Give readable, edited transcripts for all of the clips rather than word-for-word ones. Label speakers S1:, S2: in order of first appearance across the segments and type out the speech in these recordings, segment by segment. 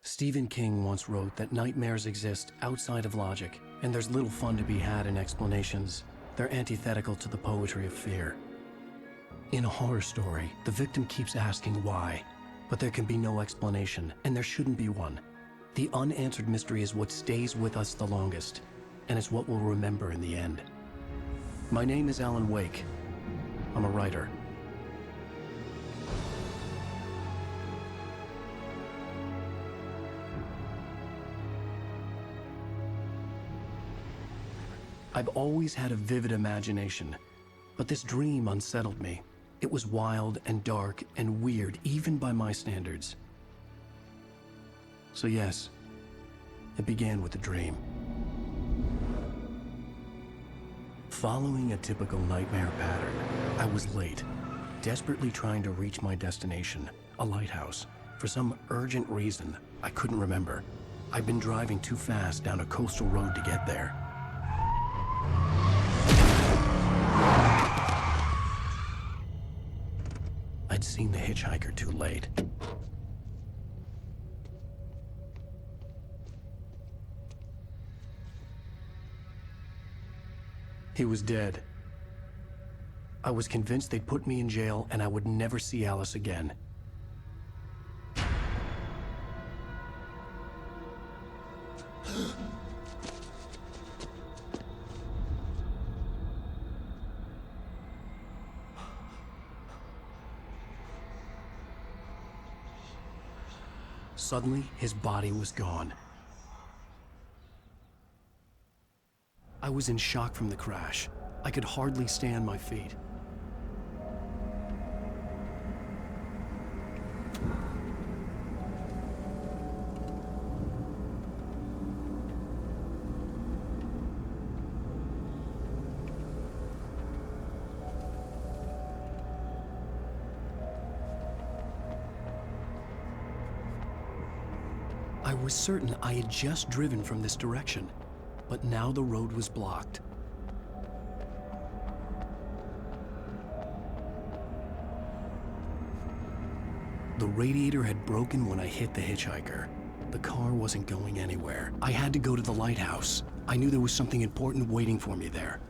S1: Stephen King once wrote that nightmares exist outside of logic, and there's little fun to be had in explanations. They're antithetical to the poetry of fear. In a horror story, the victim keeps asking why, but there can be no explanation, and there shouldn't be one. The unanswered mystery is what stays with us the longest, and it's what we'll remember in the end. My name is Alan Wake. I'm a writer. I've always had a vivid imagination, but this dream unsettled me. It was wild and dark and weird, even by my standards. So yes, it began with a dream. Following a typical nightmare pattern, I was late, desperately trying to reach my destination, a lighthouse. For some urgent reason, I couldn't remember. I'd been driving too fast down a coastal road to get there. I'd seen the hitchhiker too late. He was dead. I was convinced they'd put me in jail and I would never see Alice again. Suddenly, his body was gone. I was in shock from the crash. I could hardly stay on my feet. I was certain I had just driven from this direction, but now the road was blocked. The radiator had broken when I hit the hitchhiker. The car wasn't going anywhere. I had to go to the lighthouse. I knew there was something important waiting for me there.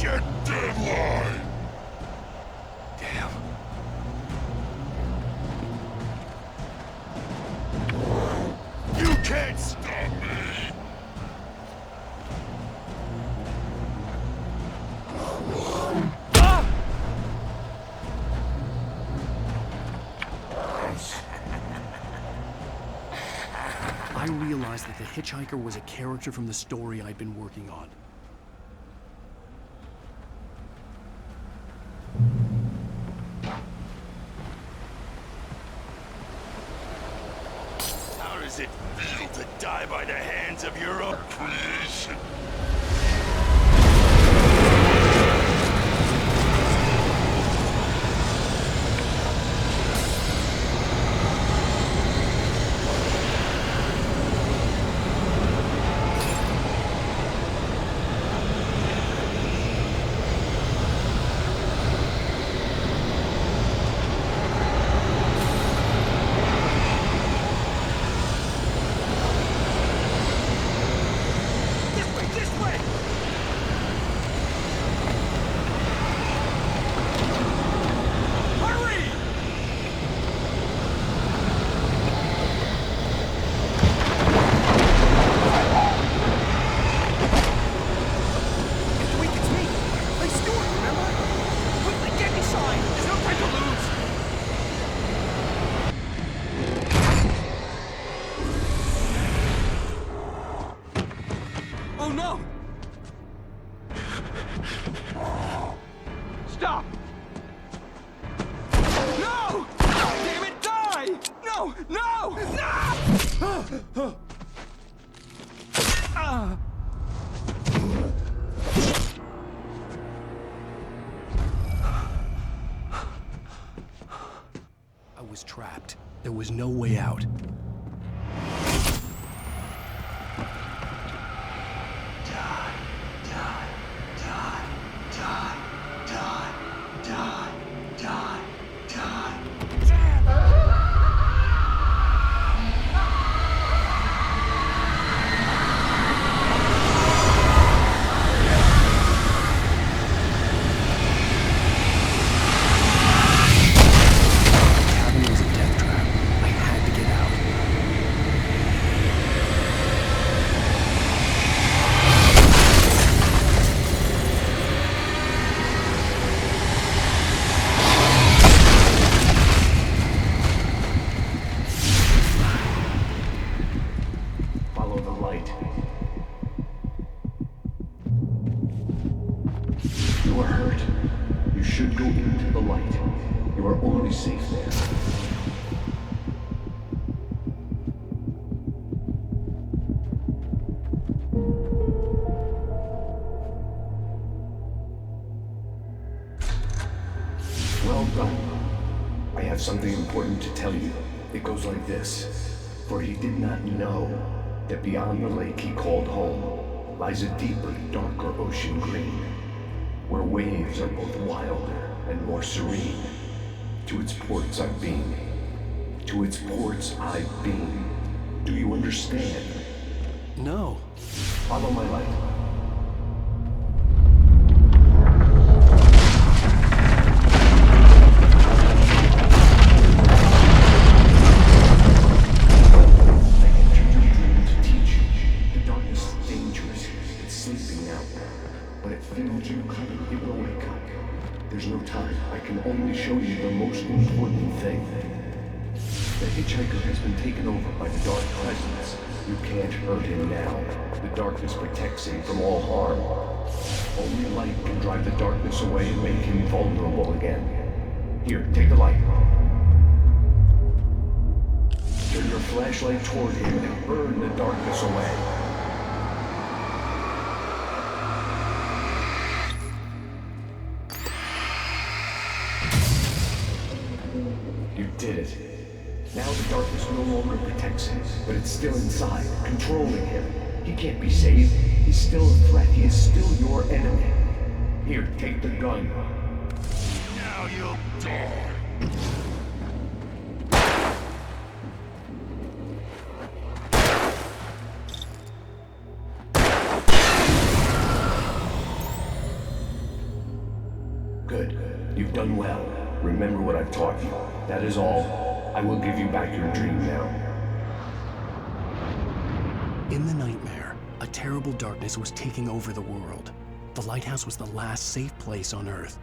S2: Your deadline! Damn. You can't stop me!
S1: I realized that the hitchhiker was a character from the story I'd been working on.
S2: How does it feel to die by the hands of your own creation?
S3: No! No!
S1: I was trapped. There was no way out.
S4: You are hurt. You should go into the light. You are only safe there. Well done. I have something important to tell you. It goes like this. For he did not know that beyond the lake he called home lies a deeper, darker ocean green, where waves are both wilder and more serene. To its ports I've been. To its ports I've been. Do you understand?
S1: No.
S4: Follow my light. There's no time. I can only show you the most important thing. The hitchhiker has been taken over by the dark presence. You can't hurt him now. The darkness protects him from all harm. Only light can drive the darkness away and make him vulnerable again. Here, take the light. Turn your flashlight toward him and burn the darkness away. You did it. Now the darkness no longer protects him, but it's still inside, controlling him. He can't be saved. He's still a threat. He is still your enemy. Here, take the gun.
S2: Now you'll die.
S4: Good. You've done well. Remember what I've taught you. That is all. I will give you back your dream now.
S1: In the nightmare, a terrible darkness was taking over the world. The lighthouse was the last safe place on Earth.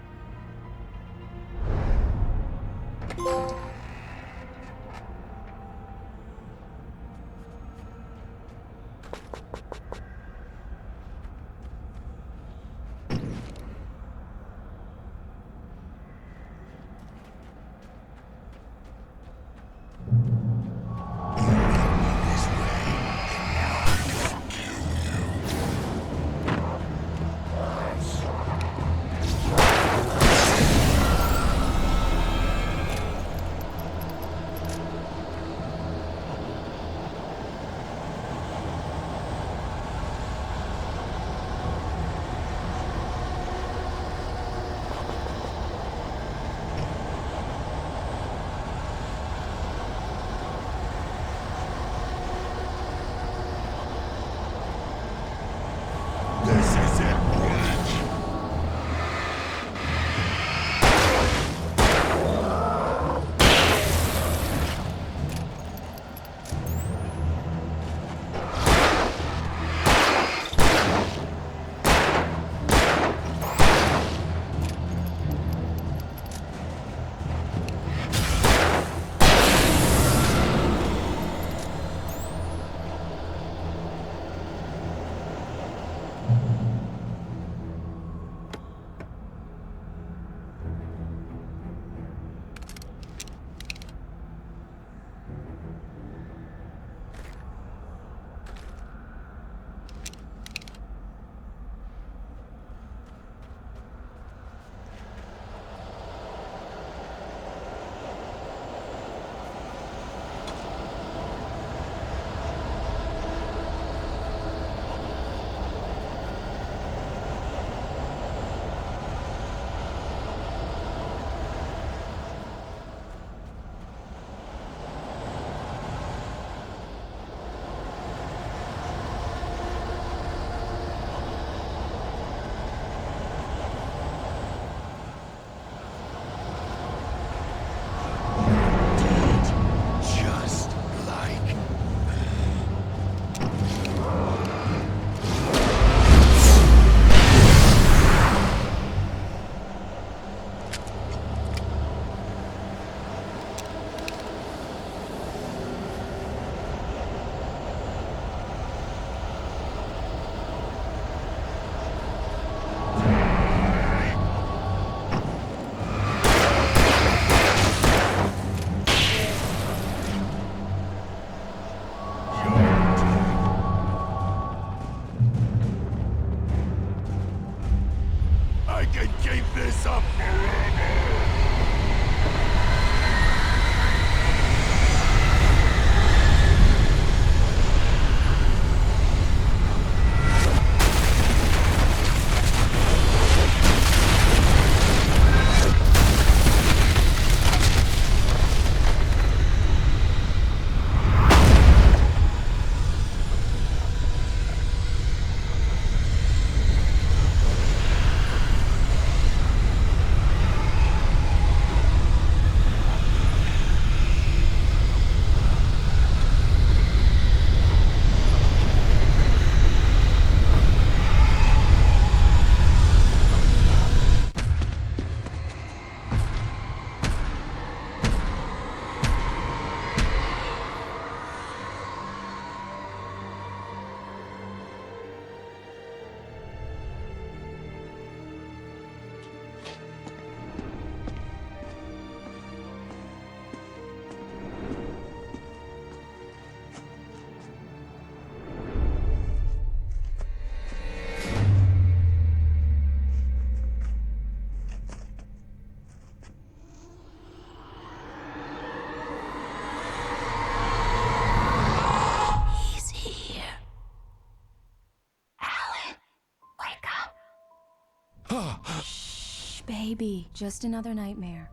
S5: Shh, baby. Just another nightmare.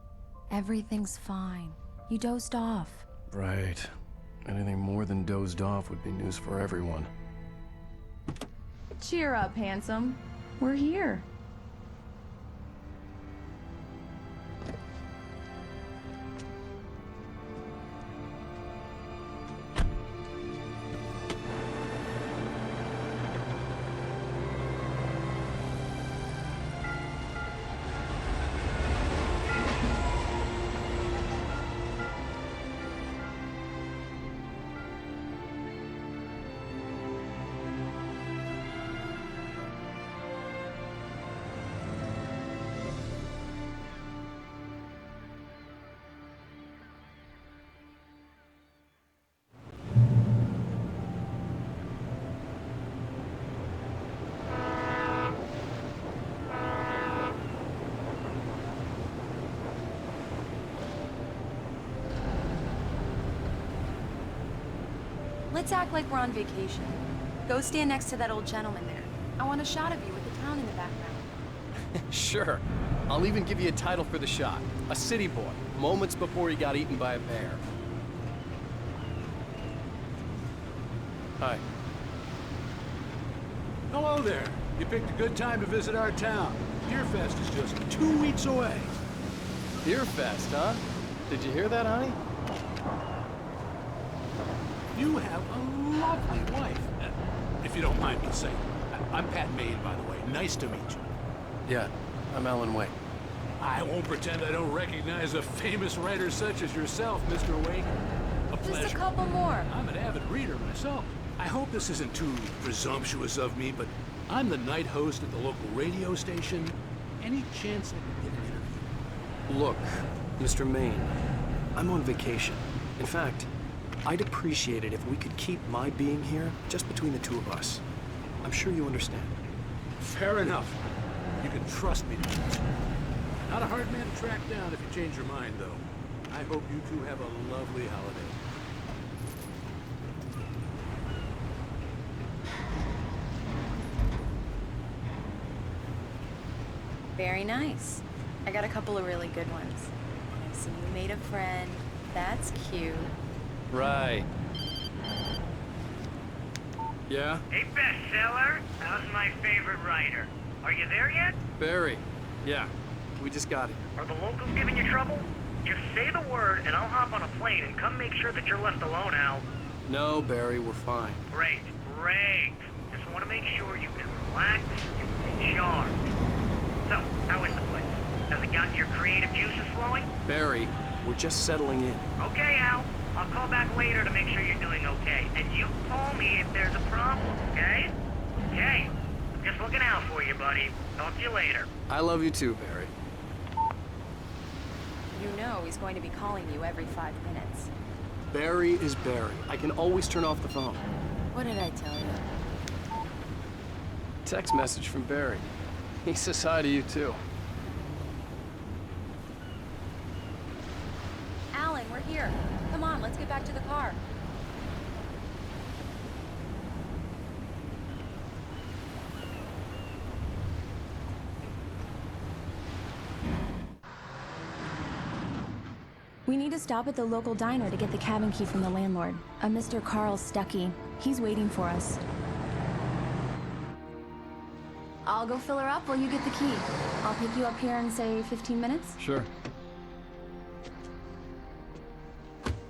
S5: Everything's fine. You dozed off.
S1: Right. Anything more than dozed off would be news for everyone.
S6: Cheer up, handsome. We're here.
S5: Let's act like we're on vacation. Go stand next to that old gentleman there. I want a shot of you with the town in the background.
S7: Sure. I'll even give you a title for the shot. A city boy, moments before he got eaten by a bear. Hi.
S8: Hello there. You picked a good time to visit our town. Deerfest is just 2 weeks away.
S7: Deerfest, huh? Did you hear that, honey?
S8: You have a lovely wife. If you don't mind me saying. I'm Pat Maine, by the way. Nice to meet you.
S7: Yeah, I'm Alan Wake.
S8: I won't pretend I don't recognize a famous writer such as yourself, Mr. Wake. A pleasure.
S5: Just a couple more.
S8: I'm an avid reader myself. I hope this isn't too presumptuous of me, but I'm the night host at the local radio station. Any chance I could get an interview?
S7: Look, Mr. Maine, I'm on vacation. In fact, I'd appreciate it if we could keep my being here just between the two of us. I'm sure you understand.
S8: Fair enough. You can trust me to do this. Not a hard man to track down if you change your mind, though. I hope you two have a lovely holiday.
S5: Very nice. I got a couple of really good ones. I see you made a friend. That's cute.
S7: Right. Yeah?
S9: Hey, bestseller. How's my favorite writer? Are you there yet?
S7: Barry. Yeah. We just got here.
S9: Are the locals giving you trouble? Just say the word and I'll hop on a plane and come make sure that you're left alone, Al.
S7: No, Barry, we're fine.
S9: Great, great. Just want to make sure you can relax, you can charge. So, how is the place? Has it gotten your creative juices flowing?
S7: Barry, we're just settling in.
S9: Okay, Al. I'll call back later to make sure you're doing okay. And you call me if there's a problem, okay? Okay. I'm just looking out for you, buddy. Talk to you later.
S7: I love you too, Barry.
S5: You know he's going to be calling you every 5 minutes.
S7: Barry is Barry. I can always turn off the phone.
S5: What did I tell you?
S7: Text message from Barry. He says hi to you too.
S5: Alan, we're here. Come on, let's get back to the car. We need to stop at the local diner to get the cabin key from the landlord, a Mr. Carl Stuckey. He's waiting for us. I'll go fill her up while you get the key. I'll pick you up here in, say, 15 minutes?
S7: Sure.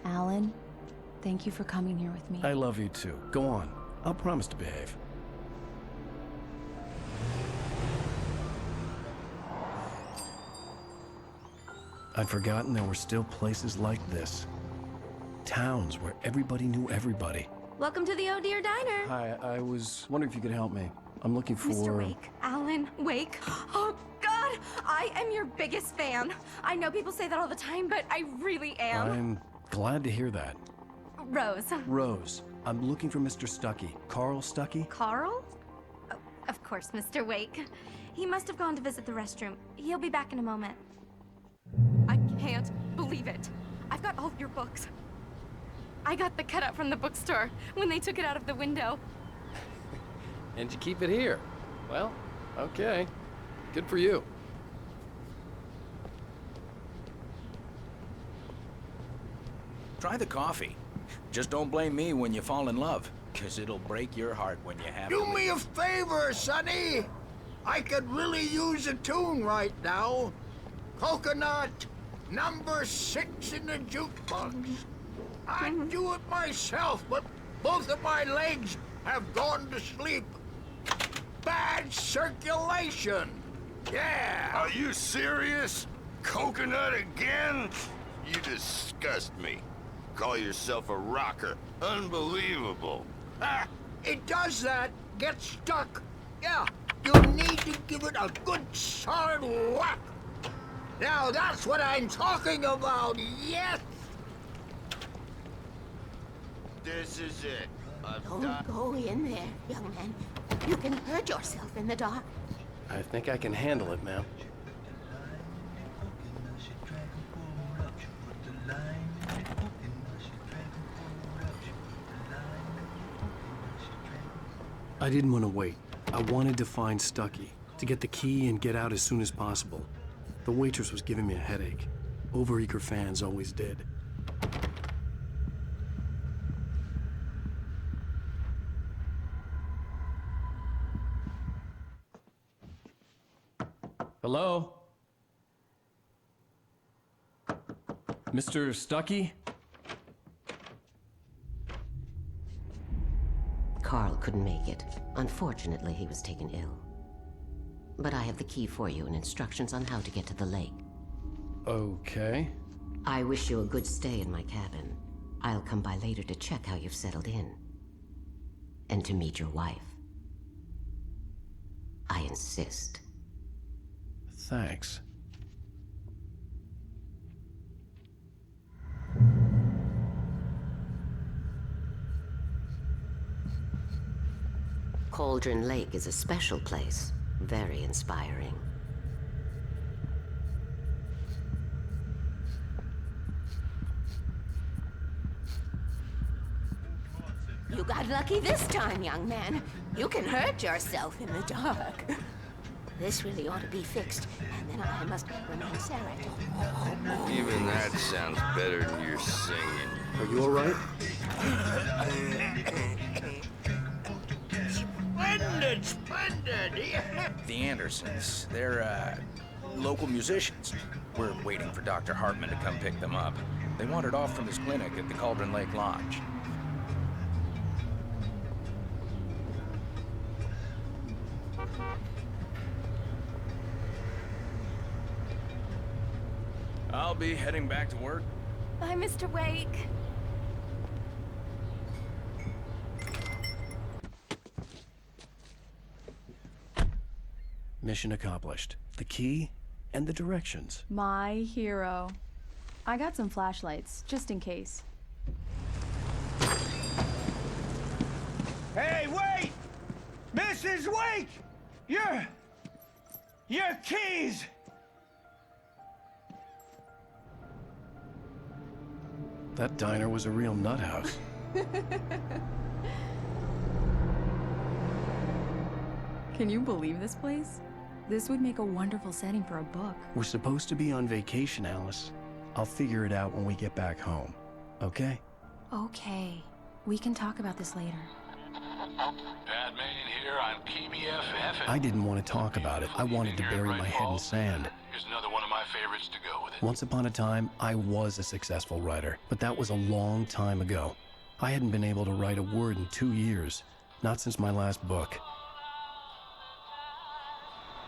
S5: Alan, thank you for coming here with me.
S1: I love you too. Go on. I'll promise to behave. I'd forgotten there were still places like this. Towns where everybody knew everybody.
S10: Welcome to the Oh Dear Diner.
S1: Hi, I was wondering if you could help me. I'm looking for...
S10: Mr. Wake. Alan Wake. Oh, God! I am your biggest fan. I know people say that all the time, but I really am.
S1: I'm glad to hear that.
S10: Rose.
S1: Rose, I'm looking for Mr. Stuckey. Carl Stuckey?
S10: Carl? Oh, of course, Mr. Wake. He must have gone to visit the restroom. He'll be back in a moment. I can't believe it. I've got all of your books. I got the cutout from the bookstore when they took it out of the window.
S7: And you keep it here. Well, okay. Good for you.
S11: Try the coffee. Just don't blame me when you fall in love, 'cause it'll break your heart when you have to
S3: Do
S11: leave.
S3: me a favor, Sonny. I could really use a tune right now. Coconut, number 6 in the jukebox. I'd do it myself, but both of my legs have gone to sleep. Bad circulation. Yeah.
S2: Are you serious? Coconut again? You disgust me. Call yourself a rocker. Unbelievable.
S3: Ah, it does that. Get stuck. Yeah, you need to give it a good solid whack. Now that's what I'm talking about, yes!
S2: This is it.
S12: Don't go in there, young man. You can hurt yourself in the dark.
S7: I think I can handle it, ma'am.
S1: I didn't want to wait. I wanted to find Stucky, to get the key and get out as soon as possible. The waitress was giving me a headache. Overeager fans always did. Hello? Mr. Stucky?
S12: Carl couldn't make it. Unfortunately, he was taken ill. But I have the key for you and instructions on how to get to the lake.
S1: Okay.
S12: I wish you a good stay in my cabin. I'll come by later to check how you've settled in. And to meet your wife. I insist.
S1: Thanks.
S12: Cauldron Lake is a special place. Very inspiring. You got lucky this time, young man. You can hurt yourself in the dark. This really ought to be fixed, and then I must remain Sarah.
S2: Even that sounds better than your singing.
S7: Are you all right?
S3: Splendid, splendid!
S11: The Andersons, they're, local musicians. We're waiting for Dr. Hartman to come pick them up. They wandered off from his clinic at the Cauldron Lake Lodge. I'll be heading back to work.
S10: Bye, Mr. Wake.
S1: Mission accomplished. The key and the directions.
S6: My hero. I got some flashlights, just in case.
S3: Hey, wait! Mrs. Wake! Your keys!
S1: That diner was a real nut house.
S6: Can you believe this place? This would make a wonderful setting for a book.
S1: We're supposed to be on vacation, Alice. I'll figure it out when we get back home. Okay?
S6: Okay. We can talk about this later.
S8: Bad man here on PBFF.
S1: I didn't want to talk about it. I wanted to bury my head in sand.
S8: Here's another one of my favorites to go with it.
S1: Once upon a time, I was a successful writer, but that was a long time ago. I hadn't been able to write a word in 2 years, not since my last book.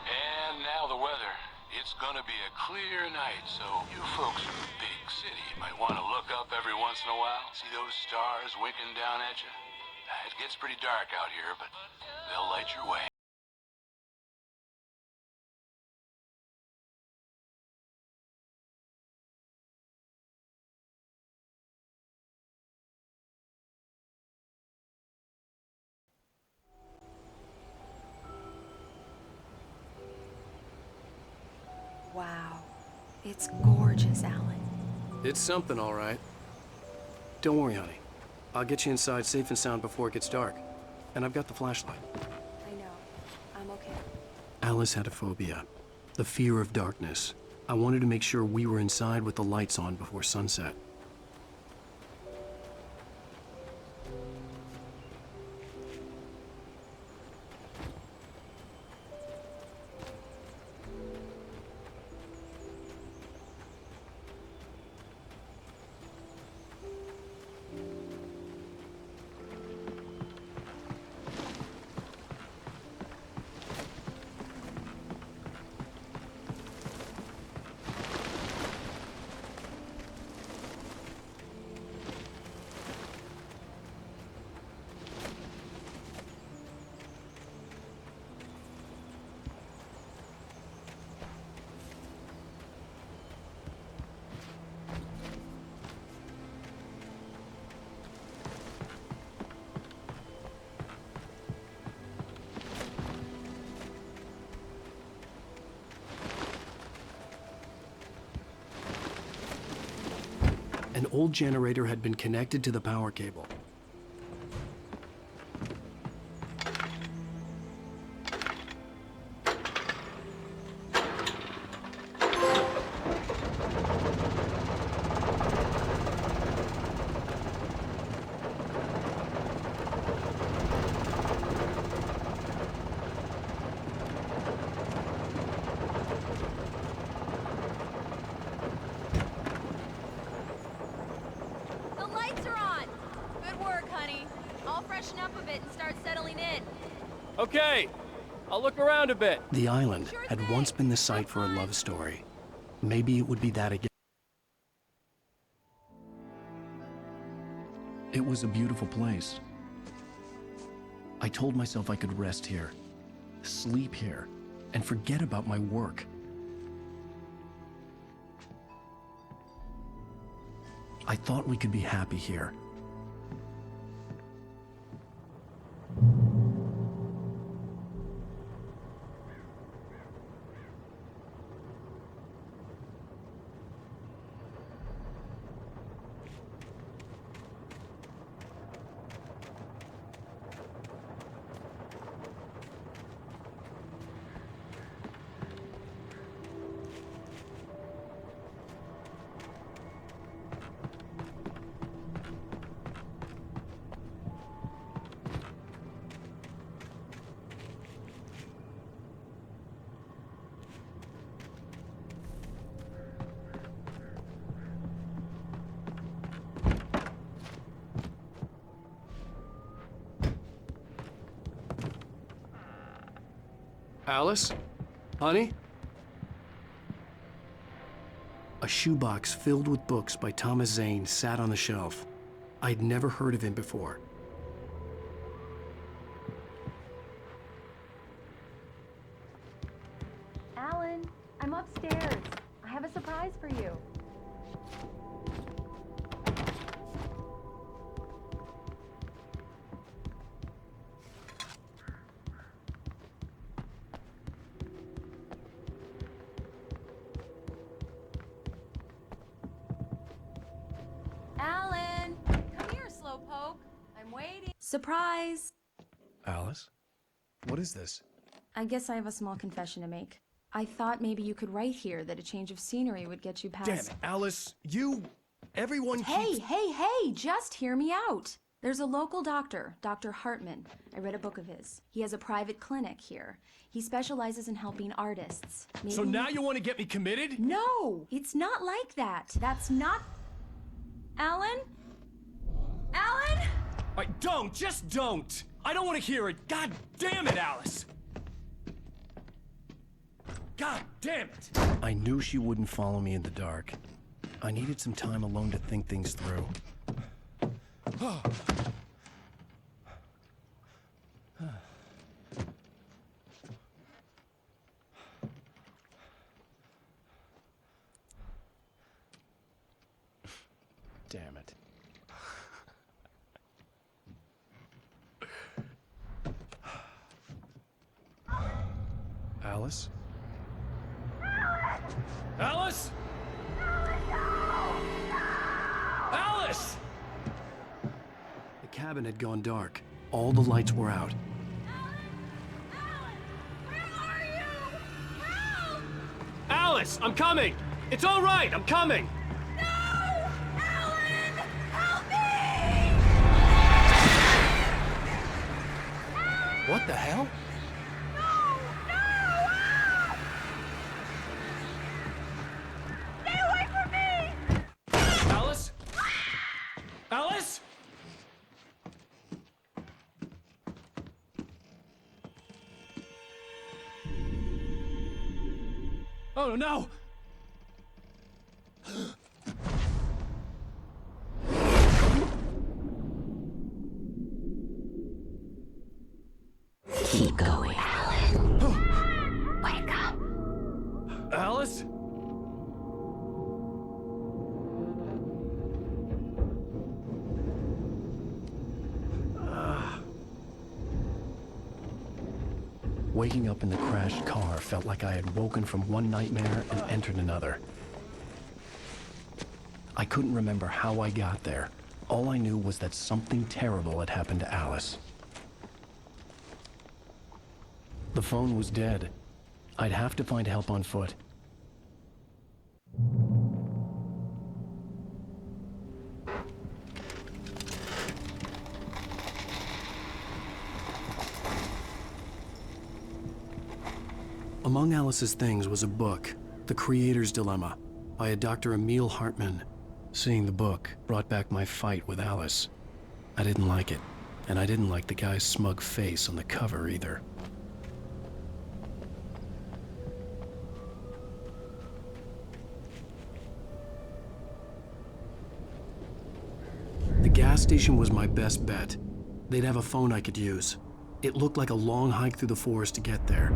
S8: And now the weather. It's gonna be a clear night, so you folks from the big city might want to look up every once in a while. See those stars winking down at you? It gets pretty dark out here, but they'll light your way.
S5: Wow. It's gorgeous, Alan.
S7: It's something, all right. Don't worry, honey. I'll get you inside safe and sound before it gets dark. And I've got the flashlight.
S5: I know. I'm okay.
S1: Alice had a phobia, the fear of darkness. I wanted to make sure we were inside with the lights on before sunset. An old generator had been connected to the power cable.
S13: Okay, I'll look around a bit.
S1: The island had once been the site for a love story. Maybe it would be that again. It was a beautiful place. I told myself I could rest here, sleep here, and forget about my work. I thought we could be happy here.
S7: Alice? Honey?
S1: A shoebox filled with books by Thomas Zane sat on the shelf. I'd never heard of him before.
S5: Alan, I'm upstairs. I have a surprise for you. Alan, come here, slowpoke. I'm waiting. Surprise!
S7: Alice? What is this?
S6: I guess I have a small confession to make. I thought maybe you could write here that a change of scenery would get you past...
S7: Damn it, Alice, everyone keeps...
S6: Hey, just hear me out. There's a local doctor, Dr. Hartman. I read a book of his. He has a private clinic here. He specializes in helping artists. Maybe...
S7: So now you want to get me committed?
S6: No, it's not like that. That's not... Alan? Alan?
S7: Just don't! I don't want to hear it! God damn it, Alice! God damn it!
S1: I knew she wouldn't follow me in the dark. I needed some time alone to think things through. Damn it. Alice?
S7: Alice? Alice!
S1: The cabin had gone dark. All the lights were out.
S5: Where are you?
S13: Alice, I'm coming! It's all right, I'm coming!
S7: What the hell?
S9: Stay away from me!
S13: Alice? Alice? Oh no!
S12: Keep going, Alan. Wake up.
S13: Alice?
S1: Waking up in the crashed car felt like I had woken from one nightmare and entered another. I couldn't remember how I got there. All I knew was that something terrible had happened to Alice. The phone was dead. I'd have to find help on foot. Among Alice's things was a book, The Creator's Dilemma, by a Dr. Emil Hartman. Seeing the book brought back my fight with Alice. I didn't like it, and I didn't like the guy's smug face on the cover either. The gas station was my best bet. They'd have a phone I could use. It looked like a long hike through the forest to get there.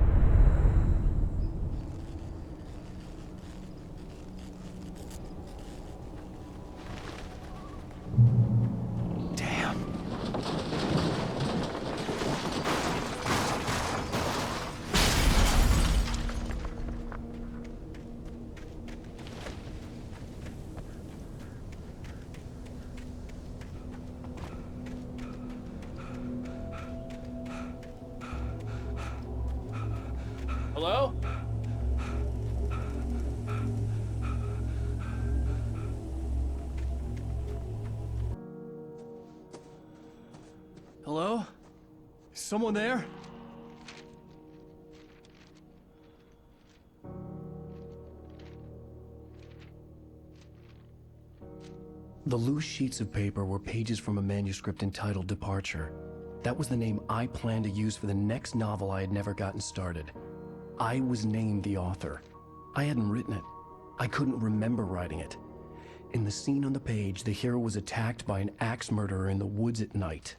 S13: Hello? Hello? Is someone there? The loose sheets of paper were pages from a manuscript entitled Departure. That was the name I planned to use for the next novel I had never gotten started. I was named the author. I hadn't written it. I couldn't remember writing it. In the scene on the page, the hero was attacked by an axe murderer in the woods at night.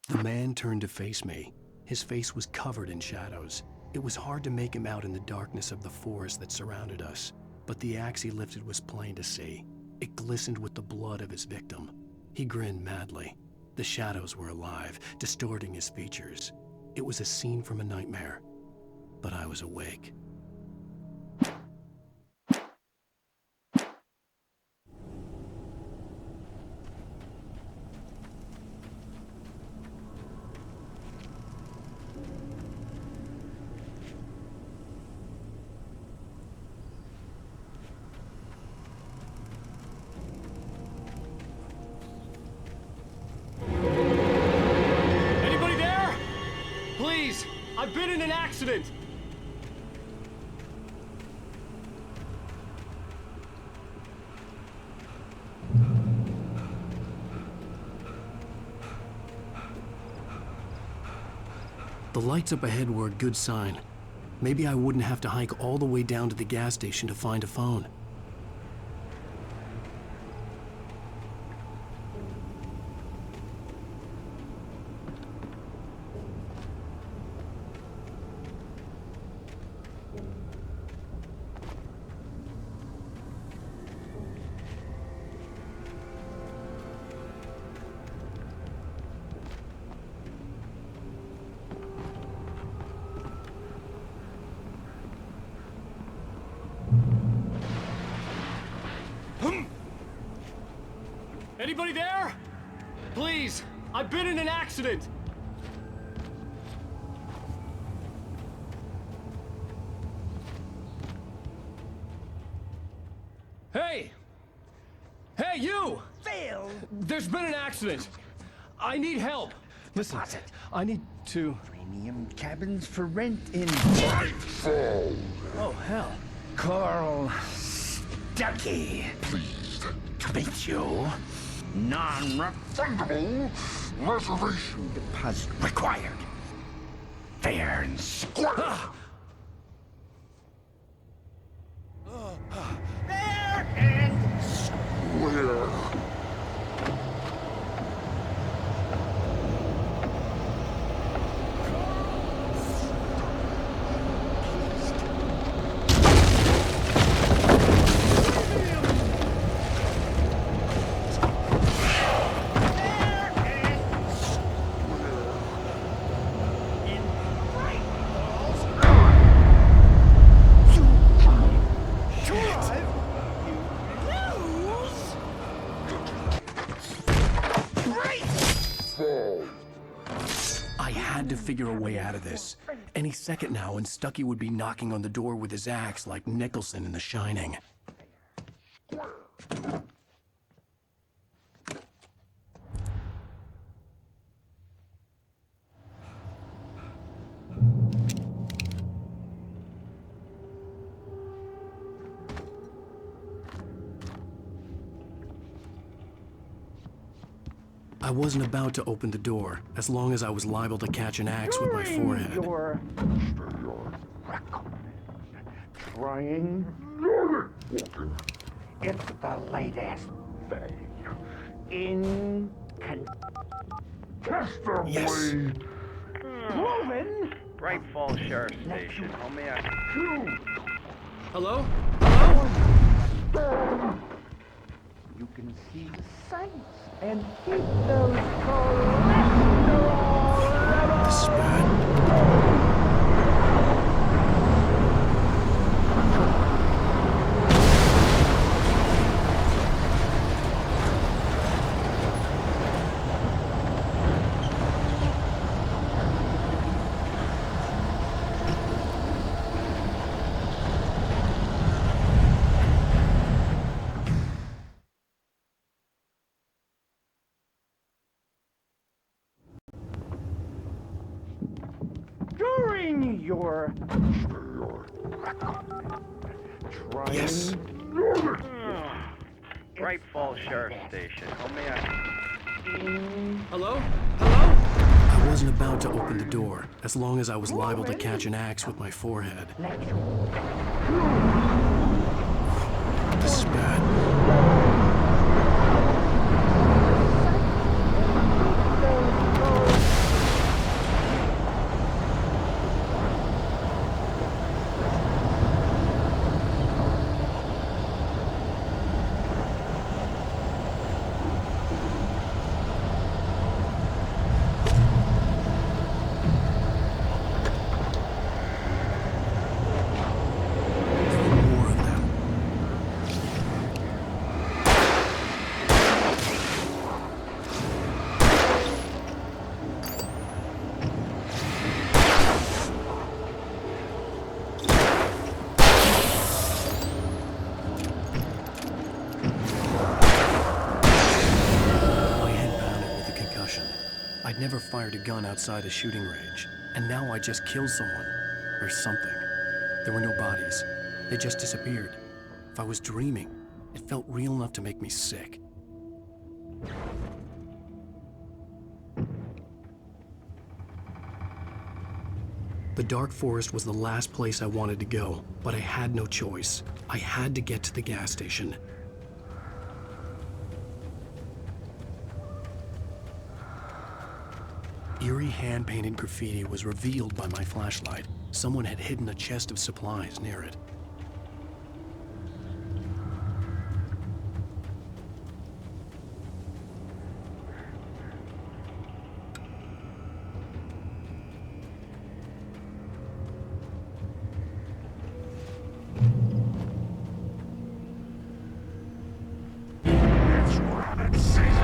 S13: The man turned to face me. His face was covered in shadows. It was hard to make him out in the darkness of the forest that surrounded us, but the axe he lifted was plain to see. It glistened with the blood of his victim. He grinned madly. The shadows were alive, distorting his features. It was a scene from a nightmare, but I was awake. Anybody there? Please, I've been in an accident.
S1: The lights up ahead were a good sign. Maybe I wouldn't have to hike all the way down to the gas station to find a phone.
S7: Anybody there? Please, I've been in an accident. Hey! Hey, you!
S3: Phil!
S7: There's been an accident. I need help. Listen, I need to...
S3: Premium cabins for rent in...
S7: Oh, hell.
S3: Carl Stuckey. Pleased to meet you. Non-refundable reservation deposit required. Fair and square. Fair and square.
S1: I had to figure a way out of this. Any second now, and Stuckey would be knocking on the door with his axe like Nicholson in The Shining. I wasn't about to open the door, as long as I was liable to catch an axe with my forehead.
S3: Your trying. It's the latest thing. Incontestably
S1: Yes.
S3: proven.
S14: Bright Falls Sheriff Station. How may I...
S7: Hello? Hello?
S3: You can see the sights and keep those cholesterol levels. During your trying.
S1: Yes.
S14: Bright Falls Sheriff Station. How may I...
S7: Hello? Hello?
S1: I wasn't about to open the door, as long as I was liable to catch an axe with my forehead. This is bad. More of them. My head pounded with the concussion. I'd never fired a gun outside a shooting range, and now I just killed someone. Or something. There were no bodies. They just disappeared. If I was dreaming, it felt real enough to make me sick. The dark forest was the last place I wanted to go, but I had no choice. I had to get to the gas station. Eerie hand-painted graffiti was revealed by my flashlight. Someone had hidden a chest of supplies near it.
S3: It's rabbit season.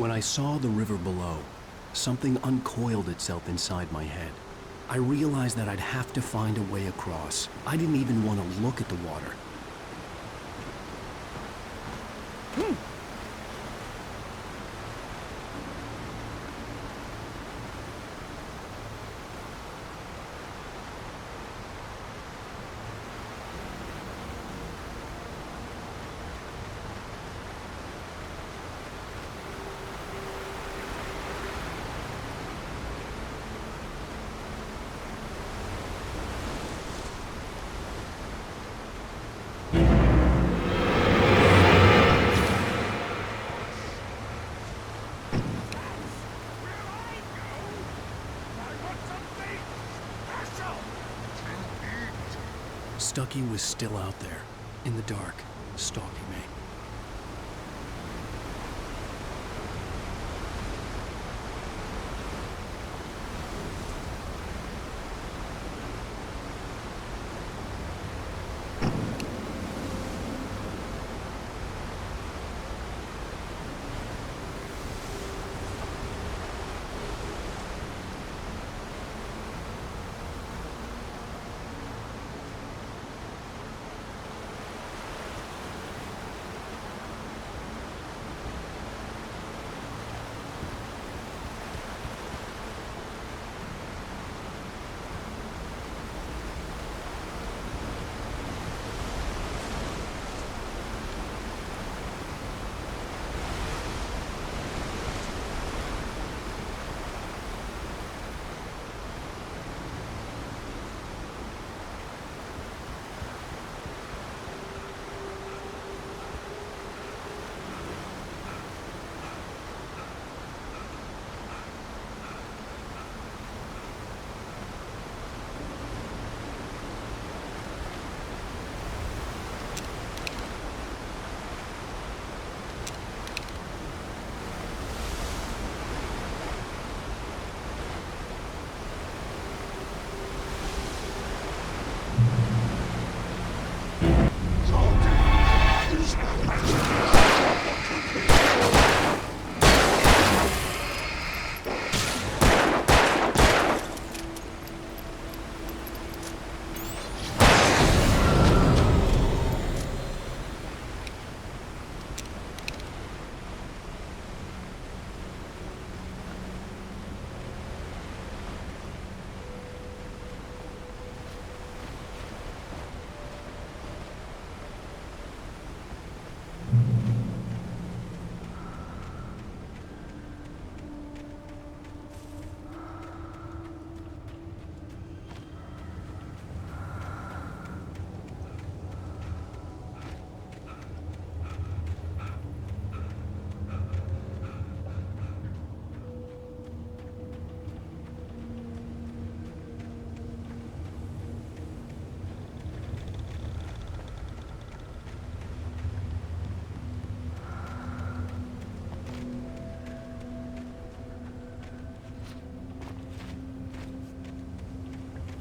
S13: When I saw the river below, something uncoiled itself inside my head. I realized that I'd have to find a way across. I didn't even want to look at the water. Stucky was still out there, in the dark, stalking me.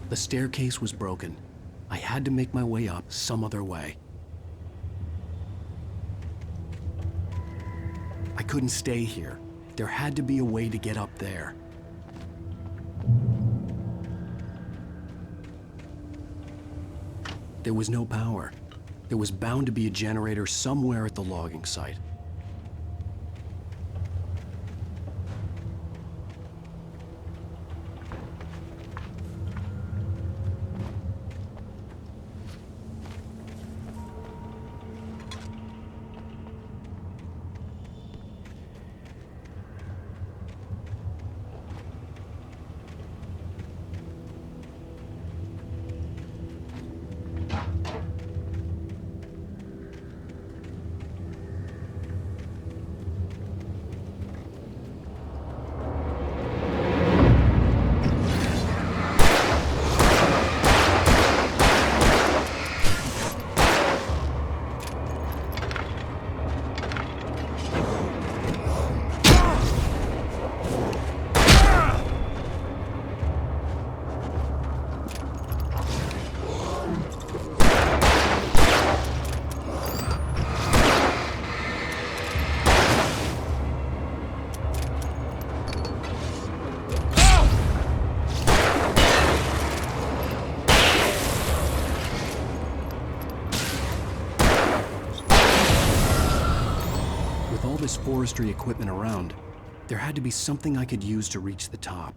S13: The staircase was broken. I had to make my way up some other way. I couldn't stay here. There had to be a way to get up there. There was no power. There was bound to be a generator somewhere at the logging site. With all this forestry equipment around, there had to be something I could use to reach the top.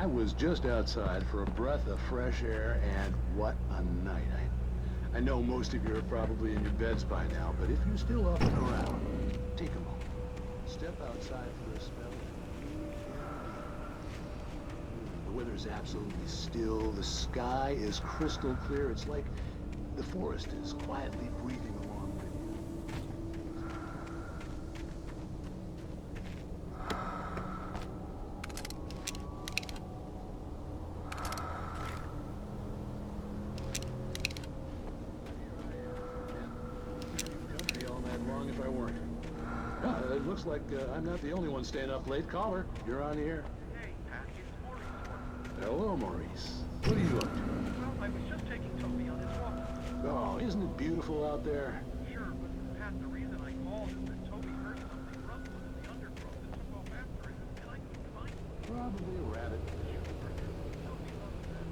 S15: I was just outside for a breath of fresh air, and what a night. I know most of you are probably in your beds by now, but if you're still up and around, take a moment. Step outside for a spell. The weather's absolutely still. The sky is crystal clear. It's like The forest is quietly breathing along with you. Company all night long if I weren't. It looks like I'm not the only one staying up late. Caller, you're on the air.
S16: Hey, Pat, it's Maurice.
S15: Hello, Maurice. What are you up to?
S16: Well, I was just taking Toby on his walk.
S15: Oh, isn't it beautiful out there?
S16: Sure, but Pat, the reason I called is that Toby heard something rumbling in the undergrowth and took off after it, and I couldn't find it.
S15: Probably a rabbit.
S16: Toby loves that.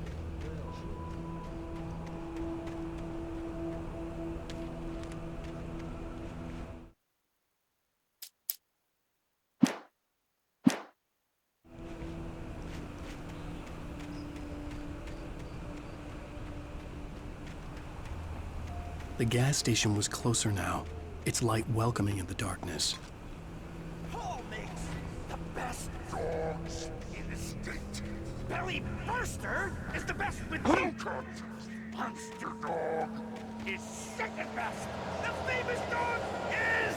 S13: The gas station was closer now, its light welcoming in the darkness.
S3: Paul makes the best dogs in the state. Belly Burster is the best with Hillcut. Monster Dog is second best. The famous dog is...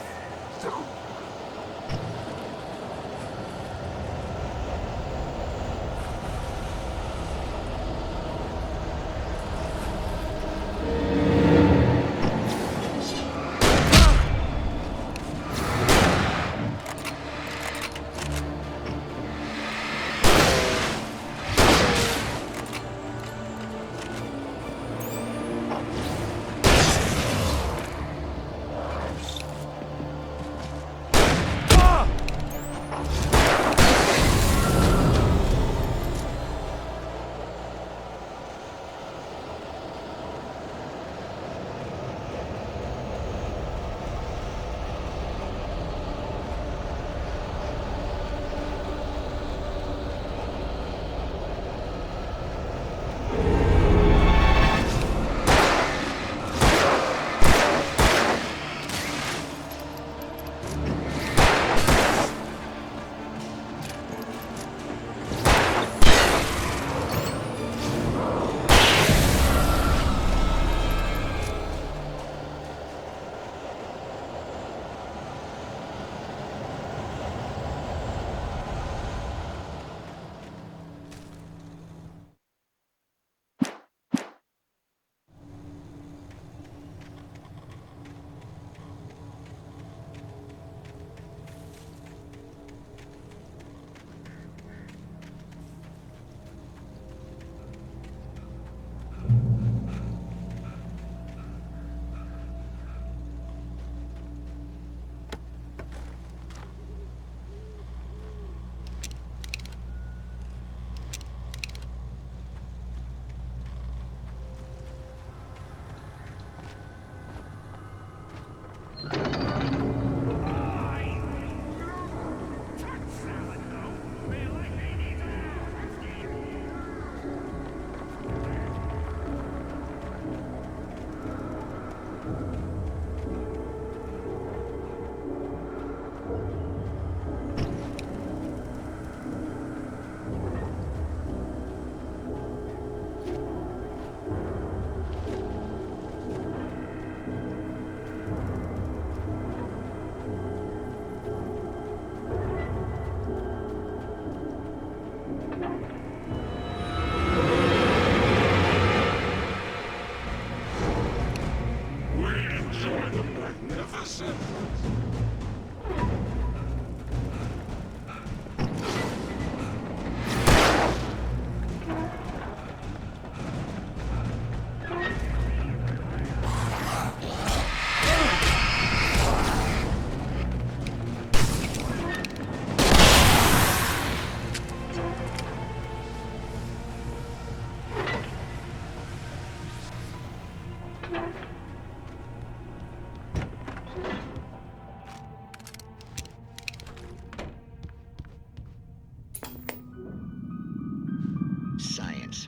S17: Science.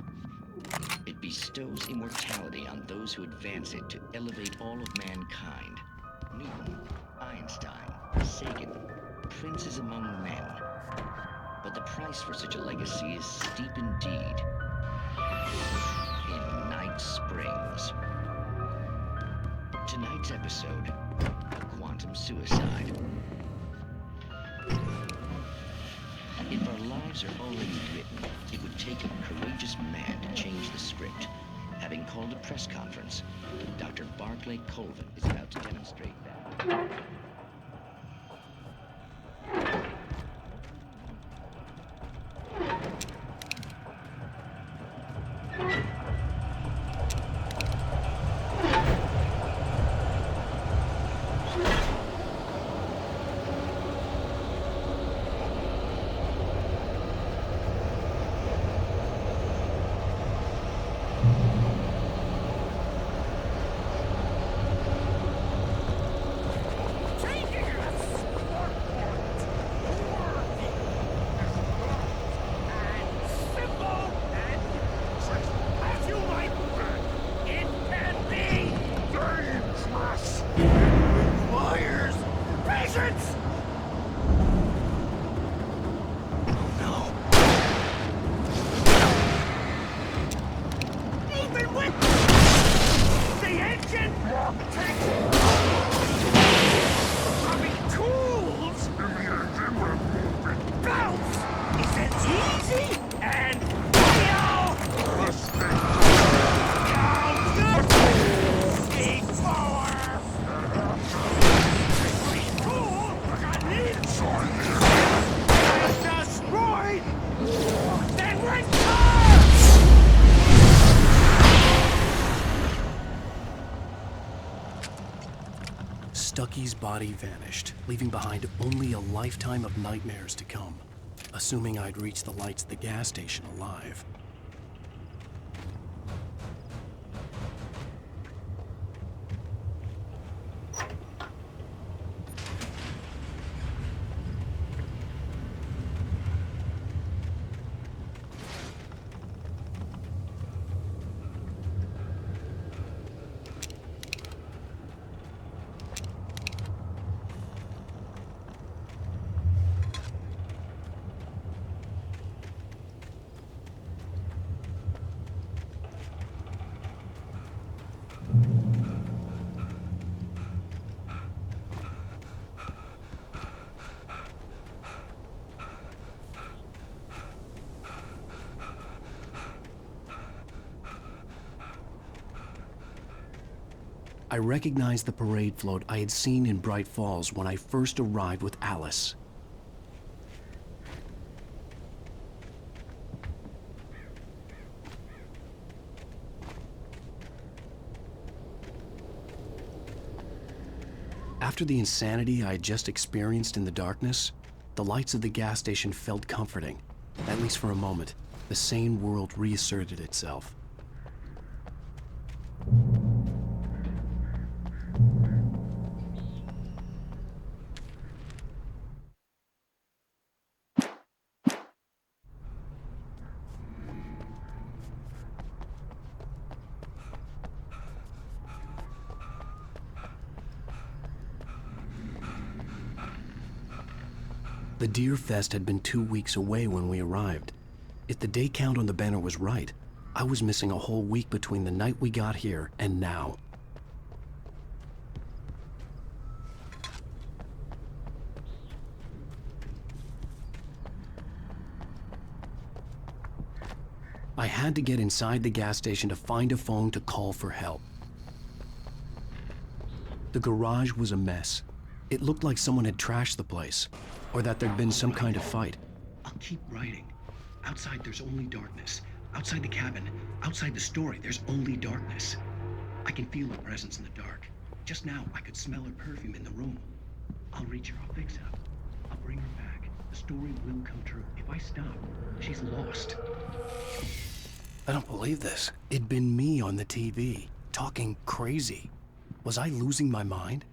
S17: It bestows immortality on those who advance it to elevate all of mankind. Newton, Einstein, Sagan, princes among men. But the price for such a legacy is steep indeed. In Night Springs. episode, a quantum suicide. If our lives are already written, it would take a courageous man to change the script. Having called a press conference, Dr. Barclay Colvin is about to demonstrate that.
S13: Stucky's body vanished, leaving behind only a lifetime of nightmares to come, assuming I'd reach the lights at the gas station alive. I recognized the parade float I had seen in Bright Falls when I first arrived with Alice. After the insanity I had just experienced in the darkness, the lights of the gas station felt comforting. At least for a moment, the sane world reasserted itself. The Deer Fest had been 2 weeks away when we arrived. If the day count on the banner was right, I was missing a whole week between the night we got here and now. I had to get inside the gas station to find a phone to call for help. The garage was a mess. It looked like someone had trashed the place, or that there'd been some kind of fight.
S18: I'll keep writing. Outside, there's only darkness. Outside the cabin, outside the story, there's only darkness. I can feel her presence in the dark. Just now, I could smell her perfume in the room. I'll reach her, I'll fix it up. I'll bring her back. The story will come true. If I stop, she's lost.
S13: I don't believe this. It'd been me on the TV, talking crazy. Was I losing my mind?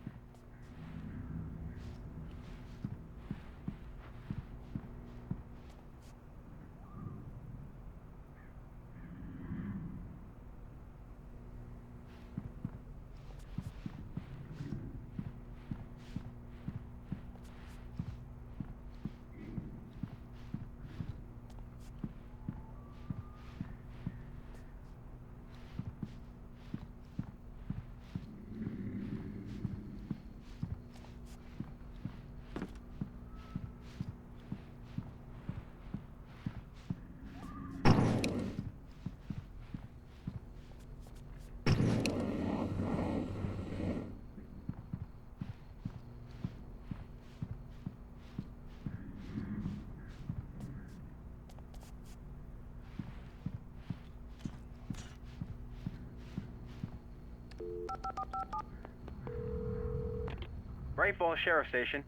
S14: Great Falls Sheriff Station.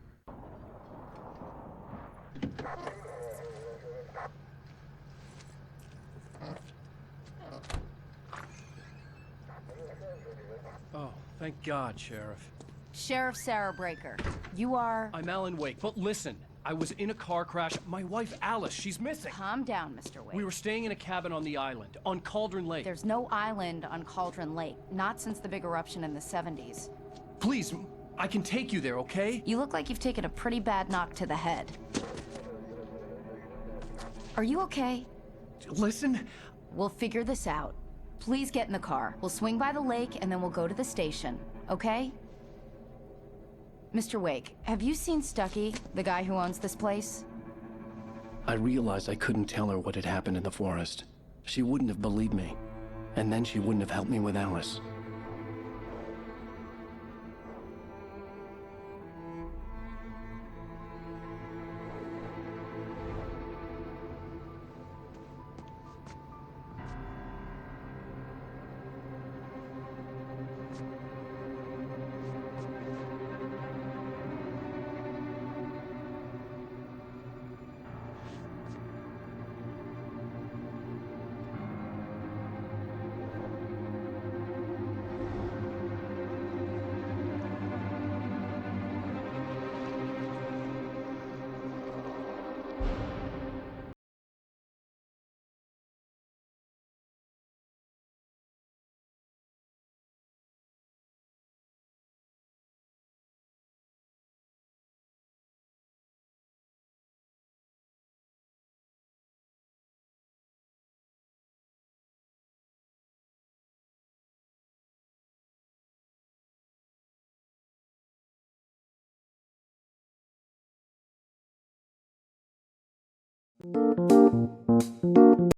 S1: Oh, thank God, Sheriff.
S19: Sheriff Sarah Breaker. You are...
S1: I'm Alan Wake, but listen. I was in a car crash. My wife, Alice, she's missing.
S19: Calm down, Mr. Wake.
S1: We were staying in a cabin on the island, on Cauldron Lake.
S19: There's no island on Cauldron Lake. Not since the big eruption in the 70s.
S1: Please, I can take you there, okay?
S19: You look like you've taken a pretty bad knock to the head. Are you okay?
S1: Listen.
S19: We'll figure this out. Please get in the car. We'll swing by the lake and then we'll go to the station, okay? Mr. Wake, have you seen Stucky, the guy who owns this place?
S1: I realized I couldn't tell her what had happened in the forest. She wouldn't have believed me. And then she wouldn't have helped me with Alice.